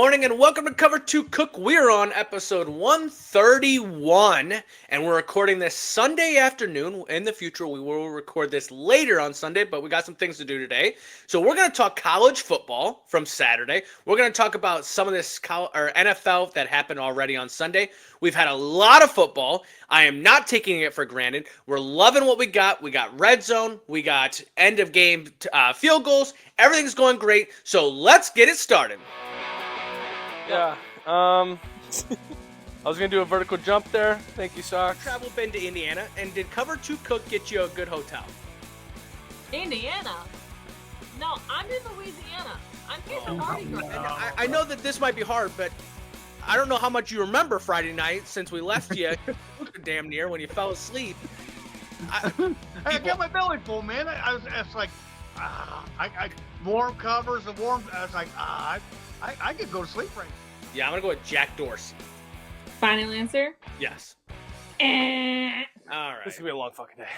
morning and welcome to Cover 2 Cook. We're on episode 131 and we're recording this Sunday afternoon. In the future, we will record this later on Sunday, but we got some things to do today. So we're going to talk college football from Saturday. We're going to talk about some of this NFL that happened already on Sunday. We've had a lot of football. I am not taking it for granted. We're loving what we got. We got red zone. We got end of game field goals. Everything's going great. So let's get it started. Yeah, I was going to do a vertical jump there. Thank you, Socks. Travel been to Indiana, and did Cover 2 Cook get you a good hotel? Indiana? No, I'm in Louisiana. I'm here for Mardi Gras. I know that this might be hard, but I don't know how much you remember Friday night since we left you damn near when you fell asleep. I got my belly full, man. I was like, I warm covers and warm. I was like, I could go to sleep right now. Yeah, I'm going to go with Jack Dorsey. Final answer? Yes. Eh. All right. This is going to be a long fucking day.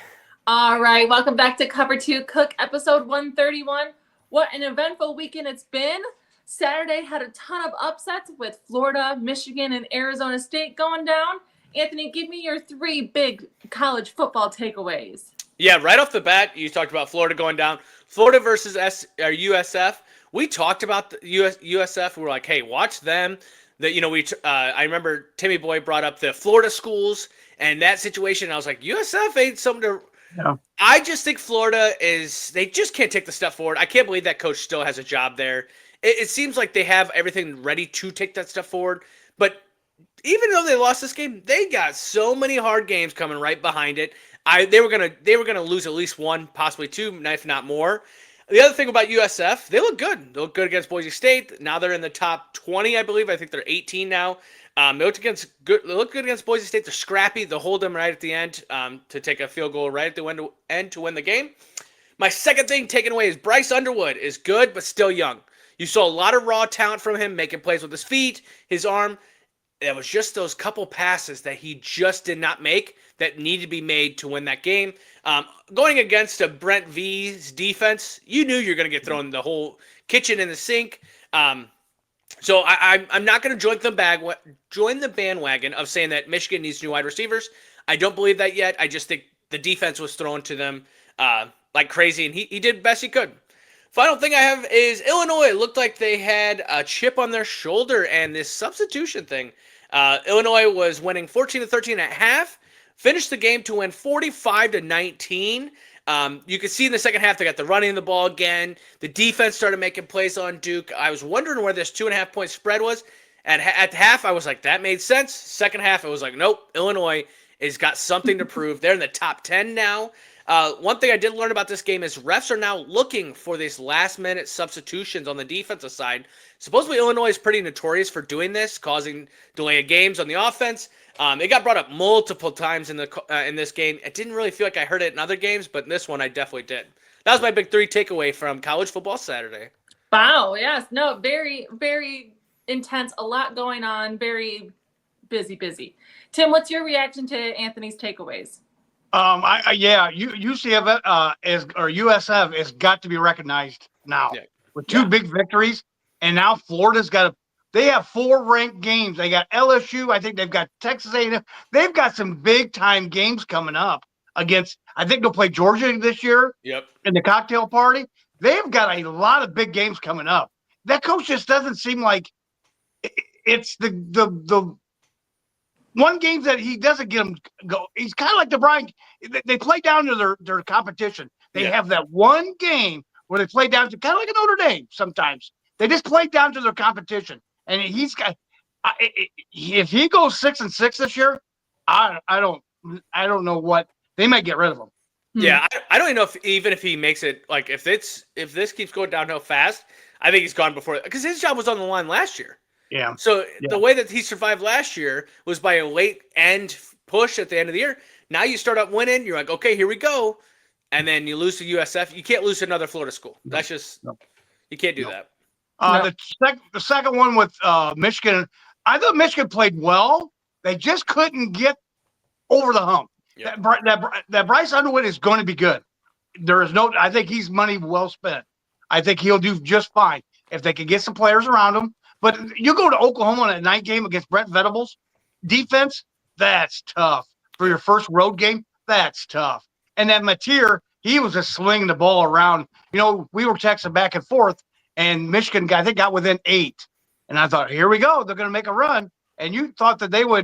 All right, welcome back to Cover 2 Cook, episode 131. What an eventful weekend it's been. Saturday had a ton of upsets with Florida, Michigan, and Arizona State going down. Anthony, give me your three big college football takeaways. Yeah, right off the bat, you talked about Florida going down. Florida versus USF. We talked about the USF. We were like, hey, watch them. I remember Timmy Boy brought up the Florida schools and that situation. I was like, USF ain't something to. No. I just think Florida they just can't take the step forward. I can't believe that coach still has a job there. It seems like they have everything ready to take that step forward. But even though they lost this game, they got so many hard games coming right behind it. They were gonna lose at least one, possibly two, if not more. The other thing about USF, they look good. They look good against Boise State. Now they're in the top 20, I believe. I think they're 18 now. They look good against Boise State. They're scrappy. They'll hold them right at the end to take a field goal right at the end to win the game. My second thing taken away is Bryce Underwood is good, but still young. You saw a lot of raw talent from him, making plays with his feet, his arm. It was just those couple passes that he just did not make that needed to be made to win that game. Going against a Brent V's defense, you knew you're going to get thrown the whole kitchen in the sink. So I'm not going to join the bandwagon of saying that Michigan needs new wide receivers. I don't believe that yet. I just think the defense was thrown to them like crazy, and he did best he could. Final thing I have is Illinois. It looked like they had a chip on their shoulder, and this substitution thing. Illinois was winning 14-13 at half, finished the game to win 45-19. You could see in the second half they got the running the ball again. The defense started making plays on Duke. I was wondering where this 2.5 point spread was. At half, I was like, that made sense. Second half, it was like, nope, Illinois has got something to prove. They're in the top 10 now. One thing I did learn about this game is refs are now looking for these last-minute substitutions on the defensive side. Supposedly, Illinois is pretty notorious for doing this, causing delay of games on the offense. It got brought up multiple times in this game. It didn't really feel like I heard it in other games, but in this one, I definitely did. That was my big three takeaway from college football Saturday. Wow, yes. No, very, very intense. A lot going on. Very busy. Tim, what's your reaction to Anthony's takeaways? UCF or USF has got to be recognized now with two big victories, and now Florida's they have 4 ranked games. They got LSU. I think they've got Texas A&M. They've got some big time games coming up against. I think they'll play Georgia this year. Yep. In the cocktail party, they've got a lot of big games coming up. That coach just doesn't seem like it's the one game that he doesn't get them go. He's kind of like the Brian. They play down to their competition. They have that one game where they play down to kind of like a Notre Dame. Sometimes they just play down to their competition, and he's got. If he goes 6-6 this year, I don't know what they might get rid of him. Yeah, I don't even know if he makes it. Like if this keeps going downhill fast, I think he's gone before because his job was on the line last year. Yeah. So the way that he survived last year was by a late end push at the end of the year. Now you start up winning. You're like, okay, here we go. And then you lose to USF. You can't lose to another Florida school. That's just you can't do that. The second one with Michigan, I thought Michigan played well. They just couldn't get over the hump. Yep. That Bryce Underwood is going to be good. I think he's money well spent. I think he'll do just fine if they can get some players around him. But you go to Oklahoma in a night game against Brent Venables, defense, that's tough. For your first road game, that's tough. And that Mateer, he was just slinging the ball around. You know, we were texting back and forth, and Michigan, I think, got within 8. And I thought, here we go. They're going to make a run. And you thought that they were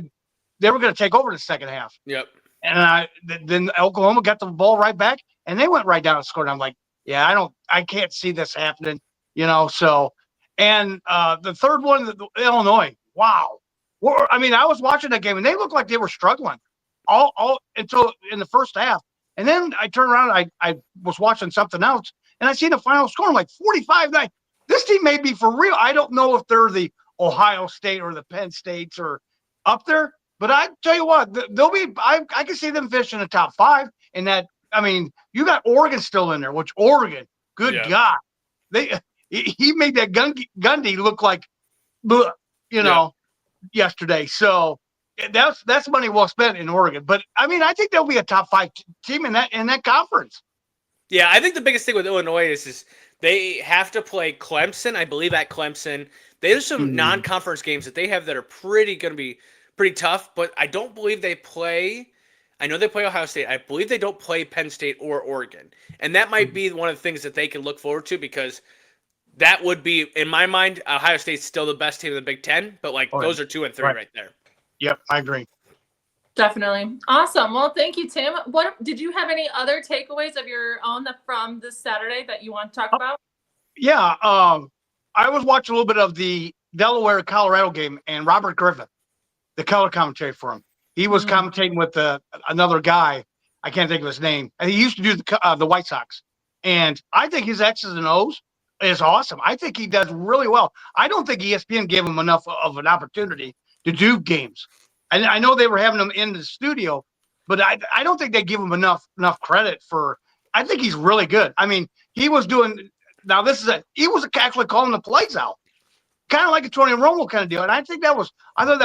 going to take over the second half. Yep. And then Oklahoma got the ball right back, and they went right down and scored. I'm like, yeah, I can't see this happening, you know. So, and the third one, Illinois, wow. I mean, I was watching that game, and they looked like they were struggling all until in the first half. And then I turned around, I was watching something else, and I see the final score. I'm like 45-9. This team may be for real. I don't know if they're the Ohio State or the Penn States or up there, but I tell you what, they'll be. I can see them fishing in the top 5. And that, I mean, you got Oregon still in there, which Oregon, good God, he made that Gundy look like, you know, yesterday. So that's money well spent in Oregon. But I mean, I think they'll be a top 5 team in that conference. Yeah, I think the biggest thing with Illinois is they have to play Clemson. I believe at Clemson, there's some non-conference games that they have that are going to be pretty tough. But I don't believe they play. I know they play Ohio State. I believe they don't play Penn State or Oregon, and that might be one of the things that they can look forward to, because that would be, in my mind, Ohio State's still the best team in the Big Ten. But those are 2 and 3 right there. Yep, I agree. Definitely. Awesome. Well, thank you, Tim. What did you have any other takeaways of your own from this Saturday that you want to talk about? Yeah, I was watching a little bit of the Delaware-Colorado game, and Robert Griffin, the color commentary for him, he was commentating with another guy. I can't think of his name. And he used to do the White Sox. And I think his X's and O's is awesome. I think he does really well. I don't think ESPN gave him enough of an opportunity to do games. And I know they were having him in the studio, but I don't think they give him enough credit for. I think he's really good. I mean, he was doing. Now he was actually calling the plays out, kind of like a Tony Romo kind of deal. And I thought that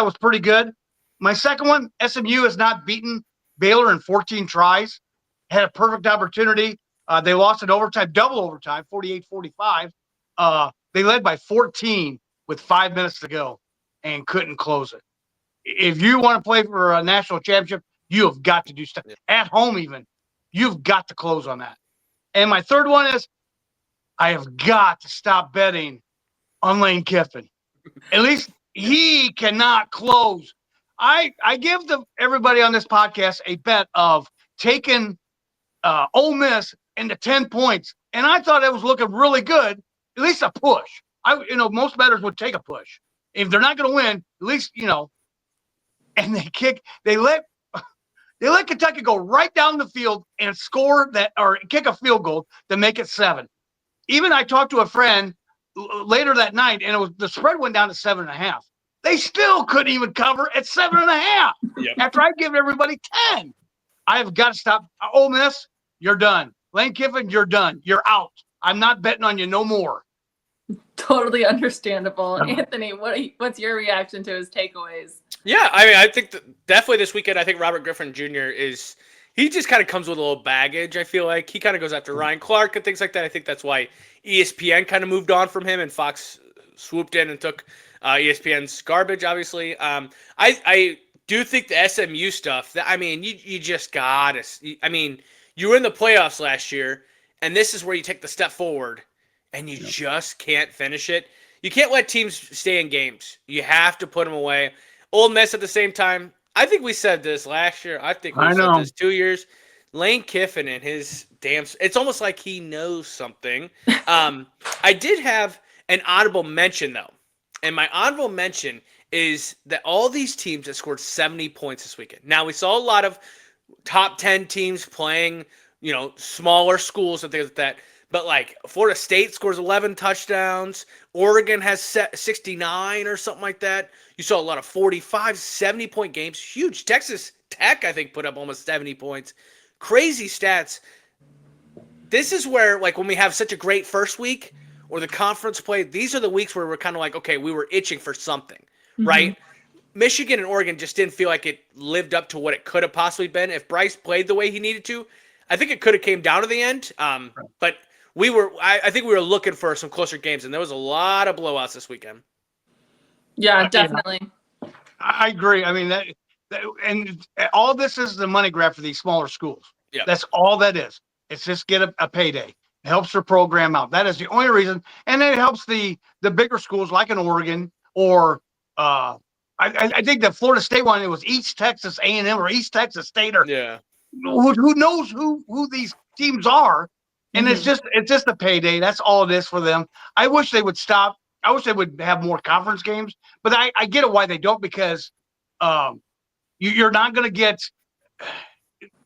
was pretty good. My second one, SMU has not beaten Baylor in 14 tries. Had a perfect opportunity. They lost in overtime, double overtime, 48-45. They led by 14 with 5 minutes to go and couldn't close it. If you want to play for a national championship, you have got to do stuff. At home even, you've got to close on that. And my third one is I have got to stop betting on Lane Kiffin. At least he cannot close. I give everybody on this podcast a bet of taking Ole Miss into 10 points, and I thought it was looking really good. At least a push. Most bettors would take a push. If they're not going to win, at least and they let Kentucky go right down the field and score that, or kick a field goal to make it 7. Even I talked to a friend later that night, and the spread went down to 7.5. They still couldn't even cover at 7.5. Yep. After I give everybody 10, I have got to stop. Ole Miss, you're done. Lane Kiffin, you're done. You're out. I'm not betting on you no more. Totally understandable. Anthony, what's your reaction to his takeaways? Yeah, I mean, I think definitely this weekend, I think Robert Griffin Jr. he just kind of comes with a little baggage. I feel like he kind of goes after Ryan Clark and things like that. I think that's why ESPN kind of moved on from him, and Fox swooped in and took ESPN's garbage, obviously. I do think the SMU stuff, you just got to, you were in the playoffs last year, and this is where you take the step forward, and you just can't finish it. You can't let teams stay in games. You have to put them away. Ole Miss at the same time, I think we said this last year. I think we said this 2 years. Lane Kiffin and his it's almost like he knows something. I did have an honorable mention, though. And my honorable mention is that all these teams that scored 70 points this weekend. Now, we saw a lot of top 10 teams playing, smaller schools and things like that. But, Florida State scores 11 touchdowns. Oregon has 69 or something like that. You saw a lot of 45, 70-point games. Huge. Texas Tech, I think, put up almost 70 points. Crazy stats. This is where, when we have such a great first week or the conference play, these are the weeks where we're kind of like, okay, we were itching for something, right? Michigan and Oregon just didn't feel like it lived up to what it could have possibly been. If Bryce played the way he needed to, I think it could have came down to the end. But I think we were looking for some closer games, and there was a lot of blowouts this weekend. Yeah, definitely. I agree. I mean and all this is the money grab for these smaller schools. Yeah. That's all that is. It's just get a payday. It helps their program out. That is the only reason, and then it helps the bigger schools like in Oregon or I think the Florida State one. It was East Texas A&M or East Texas State or Yeah. who knows who these teams are, and it's just a payday. That's all it is for them. I wish they would stop. I wish they would have more conference games, but I get it why they don't, because you're not going to get.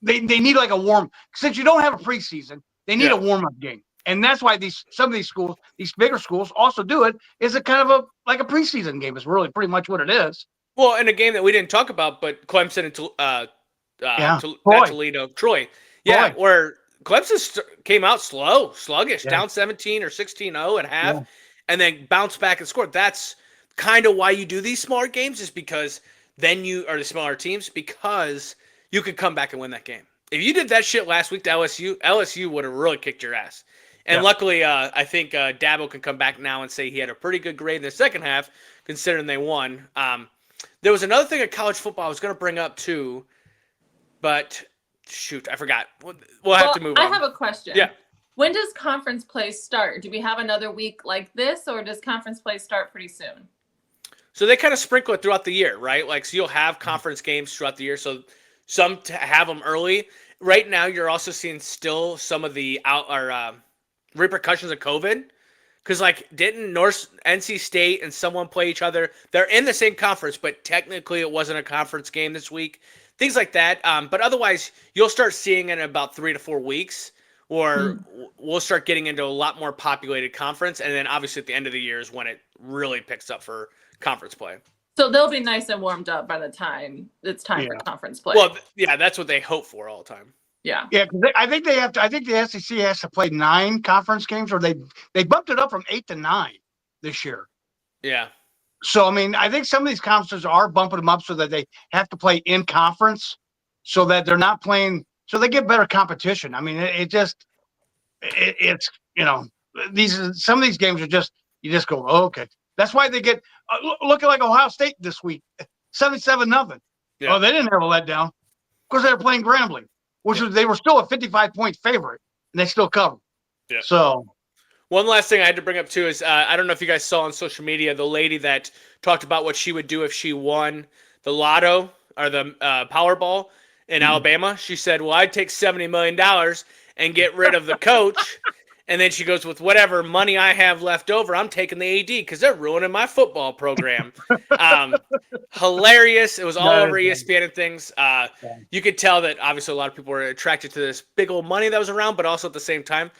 They need like a warm, since you don't have a preseason. They need a warm up game, and that's why some of these schools, these bigger schools, also do it. Is a kind of like a preseason game. Is really pretty much what it is. Well, in a game that we didn't talk about, but Clemson and Troy. Toledo, Troy. Yeah, Troy. where Clemson came out sluggish, Yeah. down 17 or 16-0 at half, and then bounced back and scored. That's kind of why you do these smaller games, is because then you are the smaller teams, because you could come back and win that game. If you did that shit last week to LSU would have really kicked your ass. And luckily, I think Dabo can come back now and say he had a pretty good grade in the second half, considering they won. There was another thing at college football I was going to bring up too, but shoot, I forgot. We'll have to move on. I have a question. Yeah. When does conference play start? Do we have another week like this, or does conference play start pretty soon? So they kind of sprinkle it throughout the year, right? Like, so you'll have conference games throughout the year. So some have them early. Right now, you're also seeing still some of the repercussions of COVID. Because, like, didn't NC State and someone play each other? They're in the same conference, but technically it wasn't a conference game this week. Things like that. But otherwise, you'll start seeing it in about 3 to 4 weeks, or we'll start getting into a lot more populated conference. And then, obviously, at the end of the year is when it really picks up for conference play. So they'll be nice and warmed up by the time it's time for conference play. Well, yeah, that's what they hope for all the time. Yeah. Yeah, because I think they have to. I think the SEC has to play 9 conference games, or they bumped it up from 8 to 9 this year. Yeah. So I mean, I think some of these conferences are bumping them up so that they have to play in conference, so that they're not playing, so they get better competition. I mean, it's some of these games are just, you just go, oh, okay. That's why they get look at like Ohio State this week, 77-0. Yeah. Oh, they didn't have a letdown because they were playing Grambling, which was, they were still a 55-point favorite, and they still covered. Yeah. So one last thing I had to bring up too is I don't know if you guys saw on social media the lady that talked about what she would do if she won the lotto or the Powerball in Alabama. She said, "Well, I'd take $70 million and get rid of the coach." And then she goes, "With whatever money I have left over, I'm taking the AD because they're ruining my football program." Hilarious. It was all over ESPN and things. You could tell that obviously a lot of people were attracted to this big old money that was around, but also at the same time,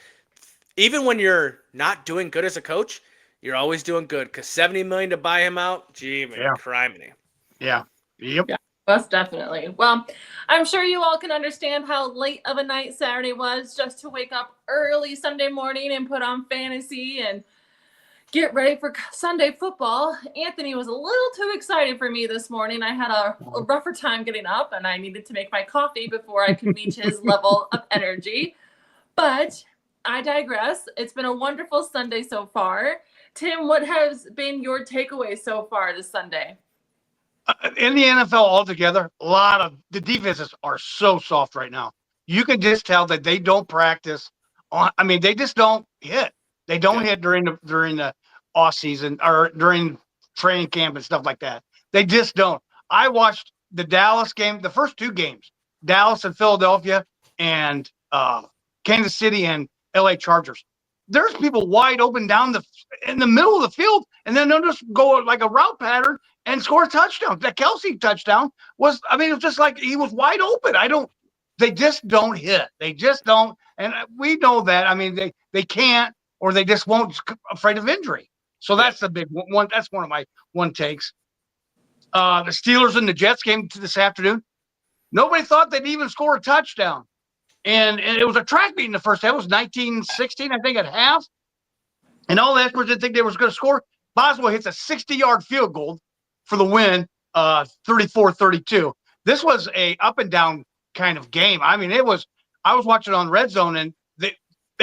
even when you're not doing good as a coach, you're always doing good, because $70 million to buy him out, gee, man, criminy. Yeah. Yep. Yeah, most definitely. Well, I'm sure you all can understand how late of a night Saturday was, just to wake up early Sunday morning and put on fantasy and get ready for Sunday football. Anthony was a little too excited for me this morning. I had a rougher time getting up, and I needed to make my coffee before I could reach his level of energy. But I digress. It's been a wonderful Sunday so far. Tim, what has been your takeaway so far this Sunday? In the NFL altogether, a lot of the defenses are so soft right now. You can just tell that they don't practice on. I mean, they just don't hit. They don't hit during the off season or during training camp and stuff like that. They just don't. I watched the Dallas game, the first 2 games, Dallas and Philadelphia, and Kansas City and LA Chargers. There's people wide open in the middle of the field, and then they'll just go like a route pattern and score a touchdown. That Kelsey touchdown was, I mean, it was just like he was wide open. They just don't hit. They just don't. And we know that. I mean, they can't, or they just won't, afraid of injury. So that's the big one. That's one of my takes. The Steelers and the Jets game this afternoon. Nobody thought they'd even score a touchdown. And it was a track meet in the first half. It was 19-16, I think, at half. And all the experts didn't think they were going to score. Boswell hits a 60-yard field goal for the win, 34-32. This was a up-and-down kind of game. I mean, I was watching on Red Zone, and they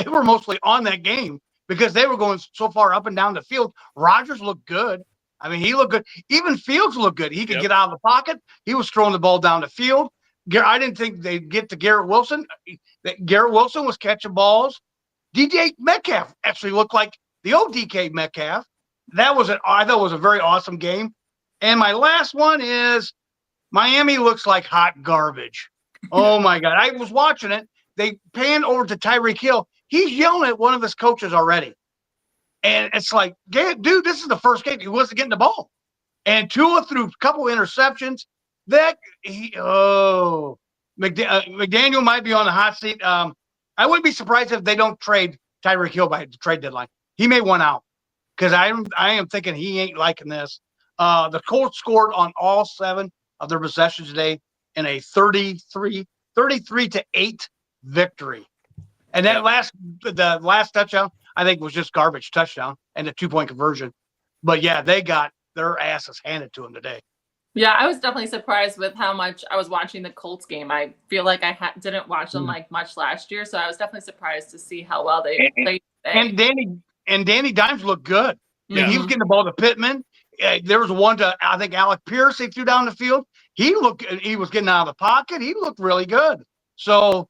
were mostly on that game because they were going so far up and down the field. Rodgers looked good. I mean, he looked good. Even Fields looked good. He could Yep. get out of the pocket. He was throwing the ball down the field. I didn't think they'd get to Garrett Wilson. Garrett Wilson was catching balls. DJ Metcalf actually looked like the old DK Metcalf. I thought it was a very awesome game. And my last one is Miami looks like hot garbage. Oh my God. I was watching it. They panned over to Tyreek Hill. He's yelling at one of his coaches already. And it's like, dude, this is the first game. He wasn't getting the ball. And Tua threw a couple interceptions. McDaniel might be on the hot seat. I wouldn't be surprised if they don't trade Tyreek Hill by the trade deadline. He may want out because I am thinking he ain't liking this. The Colts scored on all 7 of their possessions today in a 33-8 victory. And that the last touchdown, I think, was just garbage touchdown and a 2-point conversion. But yeah, they got their asses handed to them today. Yeah, I was definitely surprised with how much I was watching the Colts game. I feel like I didn't watch them like much last year, so I was definitely surprised to see how well they played today. And Danny Dimes looked good. Yeah. He was getting the ball to Pittman. There was one to, I think, Alec Pierce. He threw down the field. He was getting out of the pocket. He looked really good. So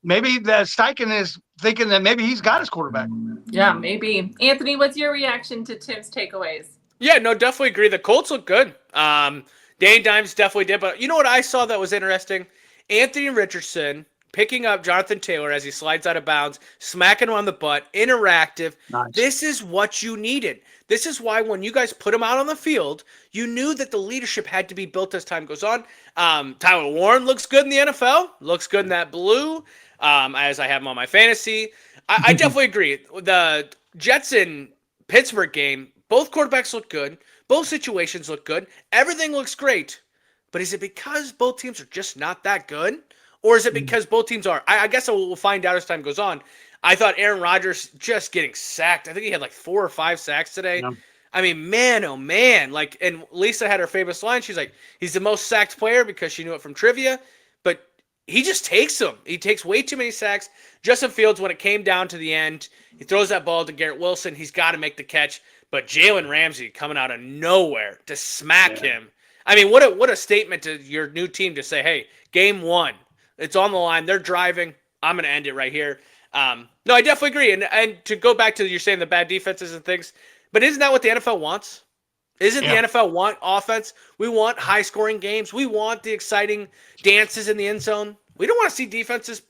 maybe the Steichen is thinking that maybe he's got his quarterback. Yeah, maybe. Anthony, what's your reaction to Tim's takeaways? Yeah, no, definitely agree. The Colts look good. Danny Dimes definitely did. But you know what I saw that was interesting? Anthony Richardson picking up Jonathan Taylor as he slides out of bounds, smacking him on the butt, interactive. Nice. This is what you needed. This is why when you guys put him out on the field, you knew that the leadership had to be built as time goes on. Tyler Warren looks good in the NFL, looks good in that blue, as I have him on my fantasy. I definitely agree. The Jets and Pittsburgh game, both quarterbacks look good. Both situations look good. Everything looks great. But is it because both teams are just not that good? Or is it because both teams are? I guess we'll find out as time goes on. I thought Aaron Rodgers just getting sacked. I think he had like 4 or 5 sacks today. Yeah. I mean, man, oh man. Like, and Lisa had her famous line. She's like, he's the most sacked player because she knew it from trivia. But he just takes them. He takes way too many sacks. Justin Fields, when it came down to the end, he throws that ball to Garrett Wilson. He's got to make the catch. But Jalen Ramsey coming out of nowhere to smack him. I mean, what a statement to your new team to say, hey, game 1. It's on the line. They're driving. I'm going to end it right here. No, I definitely agree. And to go back to you're saying the bad defenses and things, but isn't that what the NFL wants? Isn't the NFL want offense? We want high-scoring games. We want the exciting dances in the end zone. We don't want to see defenses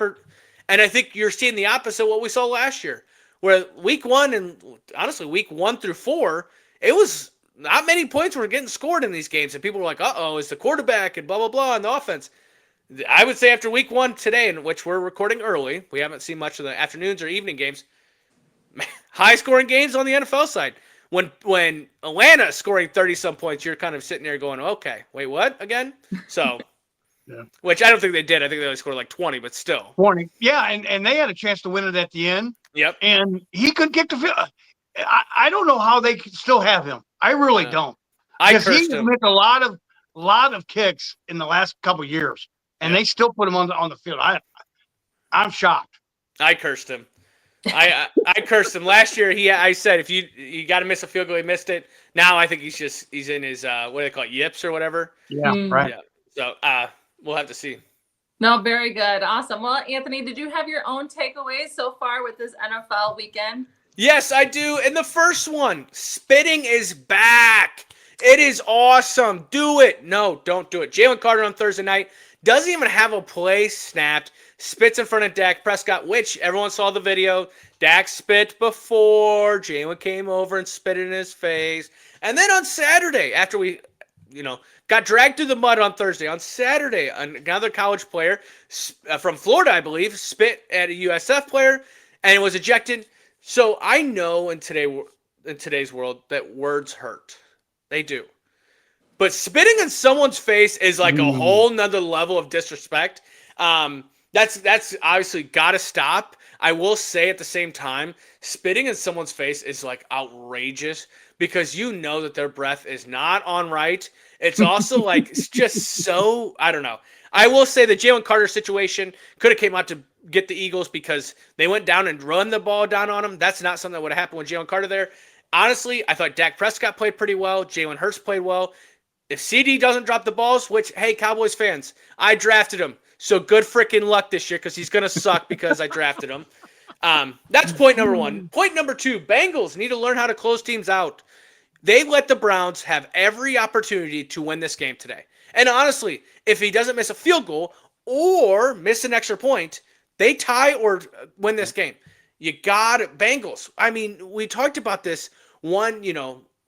and I think you're seeing the opposite of what we saw last year, where week 1 and honestly week 1 through 4, it was not many points were getting scored in these games, and people were like, "Uh-oh, it's the quarterback and blah blah blah on the offense." I would say after week 1 today, in which we're recording early, we haven't seen much of the afternoons or evening games. High-scoring games on the NFL side. When Atlanta scoring 30-some points, you're kind of sitting there going, okay, wait, what again? So, which I don't think they did. I think they only scored like 20, but still. 20. Yeah, and they had a chance to win it at the end. Yep. And he couldn't get the field. I don't know how they could still have him. I really don't. I Because cursed he's him. missed a lot of kicks in the last couple of years, and they still put him on the field. I'm shocked. I cursed him. I cursed him last year. I said if you got to miss a field goal, he missed it. Now I think he's in his what do they call it, yips or whatever. Yeah, right. Yeah. So we'll have to see. No, very good. Awesome. Well, Anthony, did you have your own takeaways so far with this NFL weekend? Yes, I do. And the first one, spitting is back. It is awesome. Do it. No, don't do it. Jalen Carter on Thursday night doesn't even have a play snapped. Spits in front of Dak Prescott, which everyone saw the video. Dak spit before. Jalen came over and spit in his face. And then on Saturday, after we, got dragged through the mud on Thursday, on Saturday, another college player from Florida, I believe, spit at a USF player and was ejected. So I know in today's world that words hurt. They do. But spitting in someone's face is like a whole nother level of disrespect. That's obviously got to stop. I will say at the same time, spitting in someone's face is like outrageous because you know that their breath is not on right. It's also like it's just so, I don't know. I will say the Jalen Carter situation could have came out to get the Eagles because they went down and run the ball down on him. That's not something that would have happened with Jalen Carter there. honestly, I thought Dak Prescott played pretty well. Jalen Hurts played well. If CD doesn't drop the balls, which, hey, Cowboys fans, I drafted him. So good freaking luck this year because he's going to suck because I drafted him. That's point number one. Point number two, Bengals need to learn how to close teams out. They let the Browns have every opportunity to win this game today. And honestly, if he doesn't miss a field goal or miss an extra point, they tie or win this game. You got it, Bengals. I mean, we talked about this one,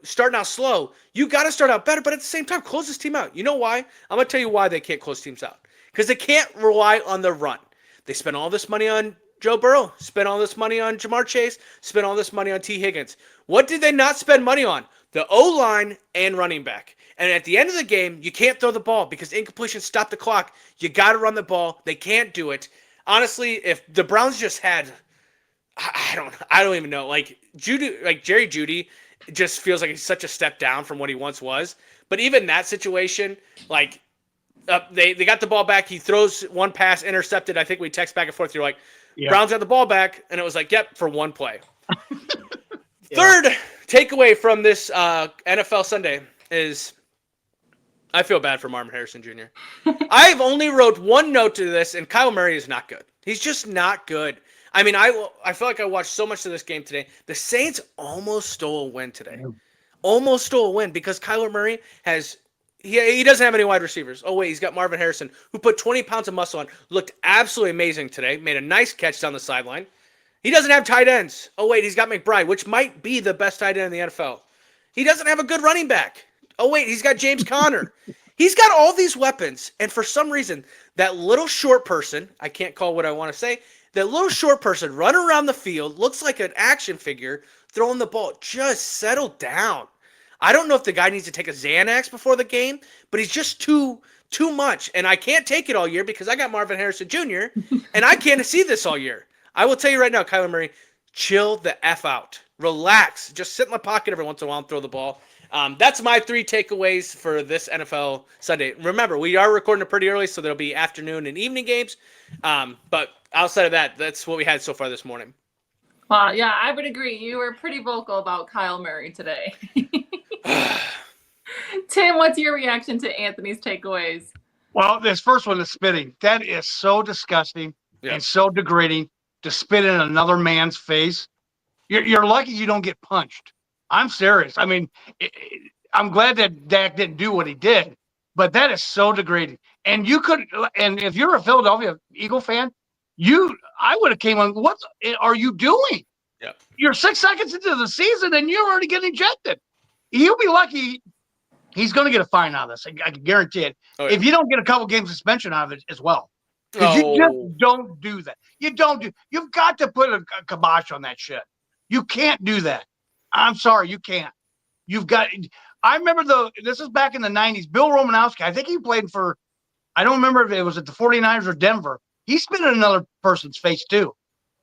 starting out slow. You got to start out better, but at the same time, close this team out. You know why? I'm going to tell you why they can't close teams out. Because they can't rely on the run. They spend all this money on Joe Burrow, spend all this money on Jamar Chase, spend all this money on T. Higgins. What did they not spend money on? The O-line and running back. And at the end of the game, you can't throw the ball because incompletion stopped the clock. You got to run the ball. They can't do it. Honestly, if the Browns just had, I don't even know. Like Jerry Jeudy just feels like he's such a step down from what he once was. But even that situation, like they got the ball back. He throws one pass, intercepted. I think we text back and forth. You're like, yeah. Browns got the ball back, and it was like, yep, for one play. Yeah. Third takeaway from this NFL Sunday is I feel bad for Marvin Harrison Jr. I've only wrote one note to this, and Kyler Murray is not good. He's just not good. I mean, I feel like I watched so much of this game today. The Saints almost stole a win today. Almost stole a win because Kyler Murray he doesn't have any wide receivers. Oh, wait, he's got Marvin Harrison, who put 20 pounds of muscle on, looked absolutely amazing today, made a nice catch down the sideline. He doesn't have tight ends. Oh, wait, he's got McBride, which might be the best tight end in the NFL. He doesn't have a good running back. Oh, wait, he's got James Conner. He's got all these weapons, and for some reason, that little short person, I can't call what I want to say, that little short person running around the field, looks like an action figure, throwing the ball. Just settle down. I don't know if the guy needs to take a Xanax before the game, but he's just too much, and I can't take it all year because I got Marvin Harrison Jr., and I can't see this all year. I will tell you right now, Kyler Murray, chill the F out. Relax. Just sit in the pocket every once in a while and throw the ball. That's my 3 takeaways for this NFL Sunday. Remember, we are recording it pretty early, so there'll be afternoon and evening games. But outside of that, that's what we had so far this morning. Wow, yeah, I would agree. You were pretty vocal about Kyle Murray today. Tim, what's your reaction to Anthony's takeaways? Well, this first one is spitting. That is so disgusting and so degrading to spit in another man's face. You're lucky you don't get punched. I'm serious. I mean, I'm glad that Dak didn't do what he did, but that is so degrading. And if you're a Philadelphia Eagle fan, I would have came on. What are you doing? Yeah. You're 6 seconds into the season and you're already getting ejected. He'll be lucky. He's going to get a fine out of this. I can guarantee it. Oh, yeah. If you don't get a couple games suspension out of it as well. Because you just don't do that. You've got to put a kibosh on that shit. You can't do that. I'm sorry, you can't. I remember this is back in the 90s. Bill Romanowski, I think he played for, I don't remember if it was at the 49ers or Denver. He spit in another person's face too.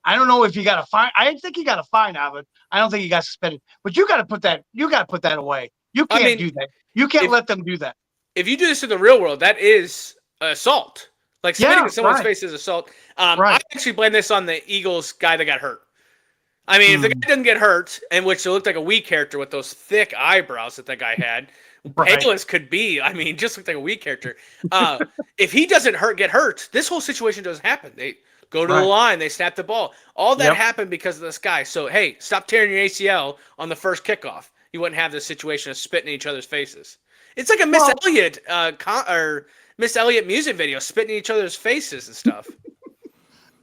I don't know if he got a fine. I think he got a fine out of it. I don't think he got suspended. But you got to put that away. You can't do that. You can't let them do that. If you do this in the real world, that is assault. Like spitting in someone's face is assault. I actually blame this on the Eagles guy that got hurt. I mean, if the guy didn't get hurt, and which it looked like a Wii character with those thick eyebrows that guy had, painless could be. I mean, just looked like a Wii character. If he doesn't get hurt, this whole situation doesn't happen. They go to the line, they snap the ball. All that happened because of this guy. So, hey, stop tearing your ACL on the first kickoff. You wouldn't have this situation of spitting in each other's faces. It's like a Miss Elliott Miss Elliott music video, spitting in each other's faces and stuff.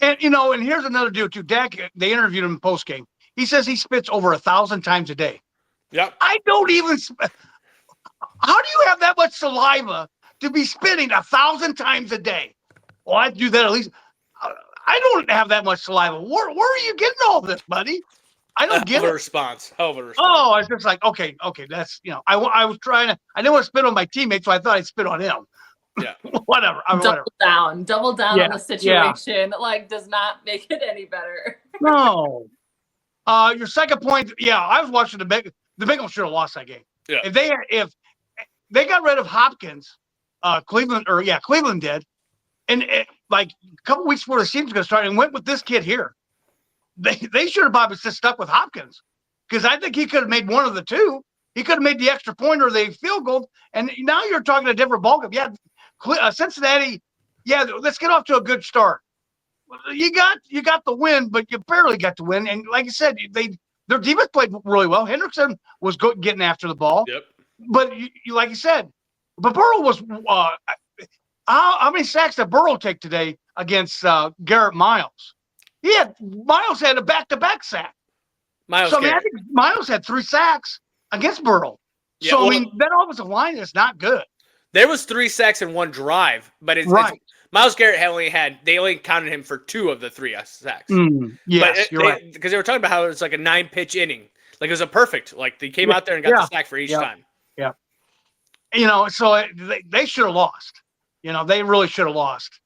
And here's another dude too. Dak, they interviewed him post game. He says he spits over 1,000 times a day. Yeah. I don't even. How do you have that much saliva to be spitting 1,000 times a day? Well, I do that at least. I don't have that much saliva. Where are you getting all this, buddy? I don't get it. Hell of a response. Oh, I was just like, okay, that's I was trying to. I didn't want to spit on my teammate, so I thought I'd spit on him. Yeah. Whatever. Double down on the situation. Like, does not make it any better. No. Your second point. Yeah, I was watching the Bengals should have lost that game. Yeah. If they got rid of Hopkins, Cleveland did, and like a couple weeks before the season's going to start, and went with this kid here. They should have probably just stuck with Hopkins, because I think he could have made one of the two. He could have made the extra point or the field goal, and now you're talking a different ballgame. Yeah, Cincinnati. Yeah, let's get off to a good start. You got the win, but you barely got the win. And like I said, their defense played really well. Hendrickson was getting after the ball. Yep. But you like you said, but Burrow was. How many sacks did Burrow take today against Garrett Miles? Miles had a back-to-back sack. I think Miles had 3 sacks against Burrow. Yeah, So, that offensive line is not good. There was 3 sacks in one drive, but it's Myles Garrett they only counted him for 2 of the 3 sacks. Yes, you're right. Because they were talking about how it was like a 9-pitch inning. Like it was a perfect. Like they came out there and got the sack for each time. Yeah. So they should have lost. They really should have lost.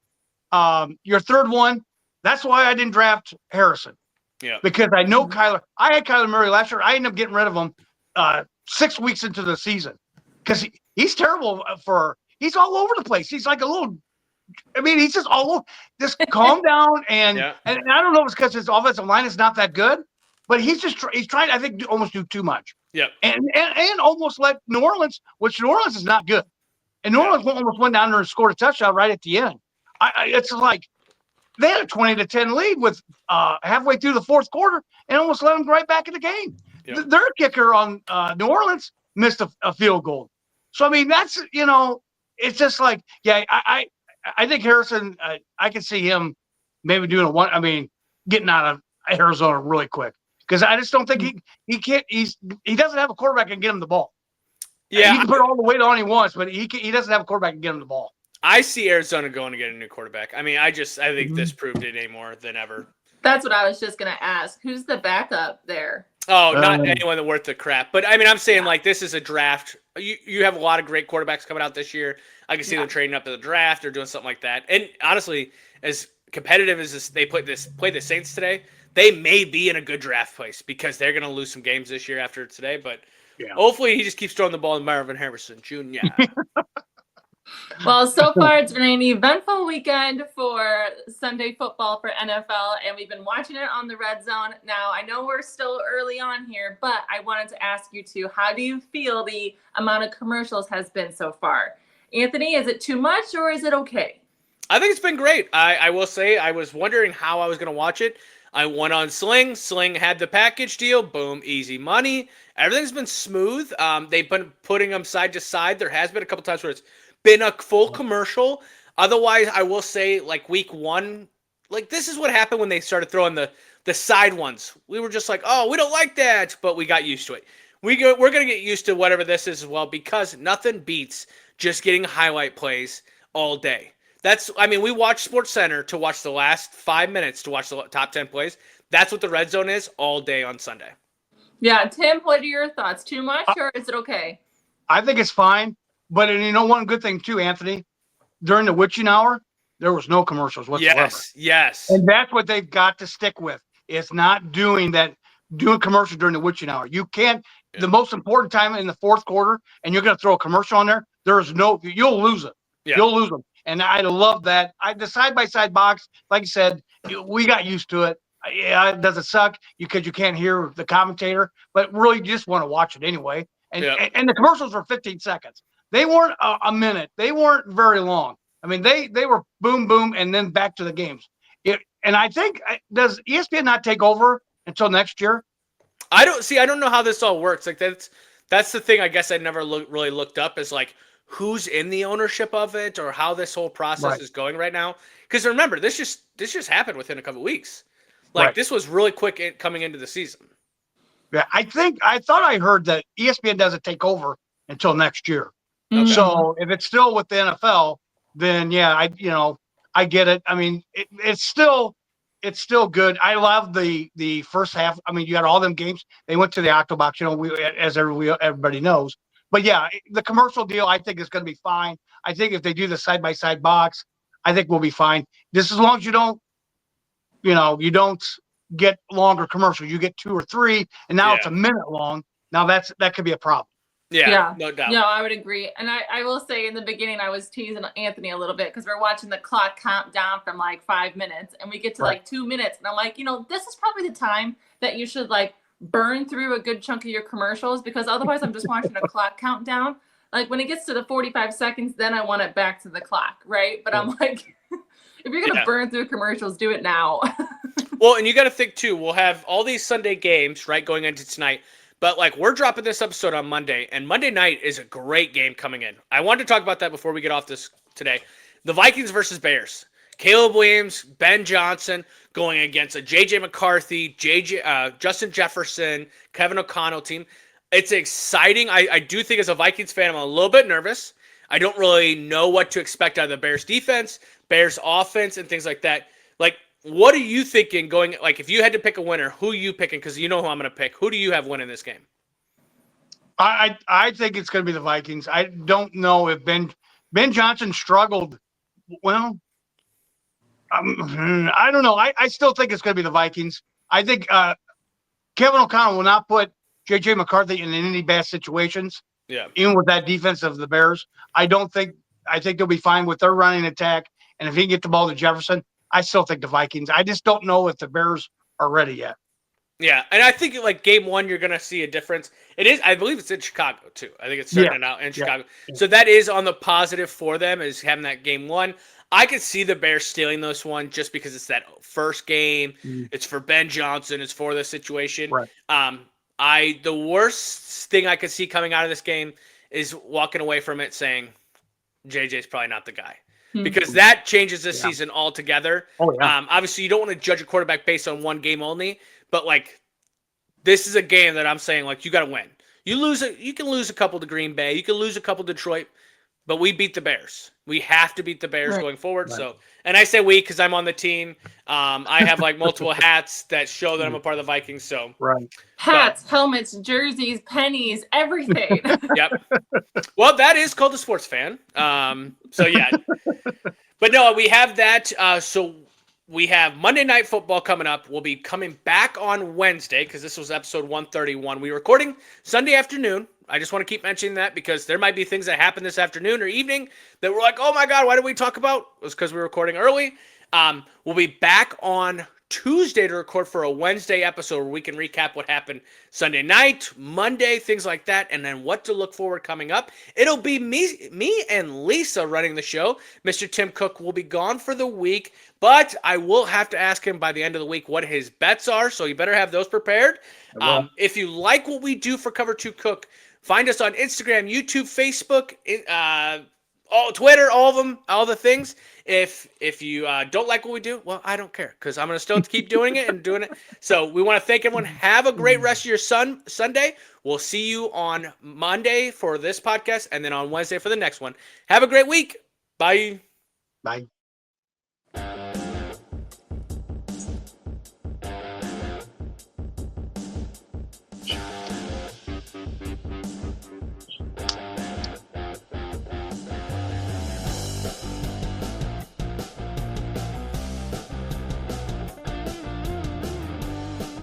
Your third one, that's why I didn't draft Harrison. Yeah. Because I know Kyler. I had Kyler Murray last year. I ended up getting rid of him 6 weeks into the season because he's terrible he's all over the place. He's like a little. He's just all over. Just calm down and I don't know if it's because his offensive line is not that good, but he's trying. I think almost do too much. Yeah. And almost let New Orleans, which New Orleans is not good, and New Orleans almost went down there and scored a touchdown right at the end. It's like they had a 20-10 lead with halfway through the fourth quarter and almost let them right back in the game. Yep. Their kicker on New Orleans missed a field goal. So that's it's just like I think Harrison. I can see him maybe doing getting out of Arizona really quick because I just don't think he can't. He doesn't have a quarterback that can get him the ball. Yeah, he can put all the weight on he wants, but he doesn't have a quarterback that can get him the ball. I see Arizona going to get a new quarterback. I think this proved it more than ever. That's what I was just going to ask. Who's the backup there? Oh, not anyone that worth the crap. But I'm saying like this is a draft. You have a lot of great quarterbacks coming out this year. I can see them trading up in the draft or doing something like that. And honestly, as competitive as they play the Saints today, they may be in a good draft place because they're going to lose some games this year after today. But hopefully he just keeps throwing the ball to Marvin Harrison Jr. Well, so far it's been an eventful weekend for Sunday football for NFL, and we've been watching it on the Red Zone. Now, I know we're still early on here, but I wanted to ask you too, how do you feel the amount of commercials has been so far? Anthony, is it too much or is it okay? I think it's been great. I will say I was wondering how I was going to watch it. I went on Sling. Sling had the package deal. Boom, easy money. Everything's been smooth. They've been putting them side to side. There has been a couple times where it's been a full commercial. Otherwise, I will say, like week 1, like this is what happened when they started throwing the side ones. We were just like, oh, we don't like that, but we got used to it. We're going to get used to whatever this is as well because nothing beats just getting highlight plays all day. We watch SportsCenter to watch the last 5 minutes to watch the top 10 plays. That's what the Red Zone is all day on Sunday. Yeah, Tim, what are your thoughts? Too much or is it okay? I think it's fine. But one good thing too, Anthony, during the witching hour, there was no commercials whatsoever. Yes. And that's what they've got to stick with. It's not doing commercials during the witching hour. You can't. Yeah. The most important time in the fourth quarter, and you're going to throw a commercial on there. You'll lose it. Yeah. You'll lose them. And I love that. The side-by-side box, like you said, we got used to it. Yeah, it doesn't suck because you can't hear the commentator, but really you just want to watch it anyway. And the commercials were 15 seconds. They weren't a minute. They weren't very long. They were boom, boom, and then back to the games. And I think, does ESPN not take over until next year? I don't know how this all works. Like that's the thing. I guess I never really looked up is like who's in the ownership of it or how this whole process is going right now. Because remember, this just happened within a couple of weeks. This was really quick coming into the season. Yeah, I thought I heard that ESPN doesn't take over until next year. Okay. So if it's still with the NFL, then I get it. It's still good. I love the first half. You got all them games. They went to the Octobox, as everybody knows. But yeah, the commercial deal I think is going to be fine. I think if they do the side by side box, I think we'll be fine. Just as long as you don't get longer commercials. You get 2 or 3, and now it's a minute long. Now that could be a problem. Yeah, no doubt. No, I would agree. And I will say in the beginning, I was teasing Anthony a little bit because we're watching the clock count down from like 5 minutes and we get to like 2 minutes. And I'm like, this is probably the time that you should like burn through a good chunk of your commercials, because otherwise I'm just watching a clock countdown. Like when it gets to the 45 seconds, then I want it back to the clock, right? But I'm like, if you're gonna burn through commercials, do it now. Well, and you got to think too. We'll have all these Sunday games, right, going into tonight. But like we're dropping this episode on Monday, and Monday night is a great game coming in. I wanted to talk about that before we get off this today. The Vikings versus Bears. Caleb Williams, Ben Johnson going against a JJ McCarthy, Justin Jefferson, Kevin O'Connell team. It's exciting. I do think as a Vikings fan, I'm a little bit nervous. I don't really know what to expect out of the Bears defense, Bears offense, and things like that. Like, what are you thinking going, like, if you had to pick a winner, who are you picking? Because you know who I'm going to pick. Who do you have winning this game? I think it's going to be the Vikings. I don't know if Ben Johnson struggled. Well, I don't know. I still think it's going to be the Vikings. I think Kevin O'Connell will not put J.J. McCarthy in any bad situations. Yeah. Even with that defense of the Bears, I think they'll be fine with their running attack. And if he can get the ball to Jefferson, I still think the Vikings. I just don't know if the Bears are ready yet. Yeah, and I think like game one, you're going to see a difference. It is, I believe it's in Chicago too. I think it's starting out in Chicago. Yeah. So that is on the positive for them, is having that game one. I could see the Bears stealing this one just because it's that first game. It's for Ben Johnson. It's for the situation. Right. The worst thing I could see coming out of this game is walking away from it saying JJ's probably not the guy. Because that changes this season altogether. Oh, yeah. Obviously, you don't want to judge a quarterback based on one game only, but like this is a game that I'm saying like you got to win. You can lose a couple to Green Bay, you can lose a couple to Detroit, but we beat the Bears. We have to beat the Bears going forward. Right. So, and I say we because I'm on the team. I have like multiple hats that show that I'm a part of the Vikings. So hats, helmets, jerseys, pennies, everything. Yep. Well, that is called a sports fan. So yeah, but no, we have that. So we have Monday Night Football coming up. We'll be coming back on Wednesday because this was episode 131. We're recording Sunday afternoon. I just want to keep mentioning that because there might be things that happen this afternoon or evening that we're like, oh my God, why did we talk about? It was because we were recording early. We'll be back on Tuesday to record for a Wednesday episode where we can recap what happened Sunday night, Monday, things like that, and then what to look forward coming up. It'll be me and Lisa running the show. Mr. Tim Cook will be gone for the week, but I will have to ask him by the end of the week what his bets are, so you better have those prepared. If you like what we do for Cover 2 Cook, find us on Instagram, YouTube, Facebook, Twitter, all of them, all the things. If you don't like what we do, well, I don't care because I'm going to still keep doing it and doing it. So we want to thank everyone. Have a great rest of your Sunday. We'll see you on Monday for this podcast and then on Wednesday for the next one. Have a great week. Bye. Bye.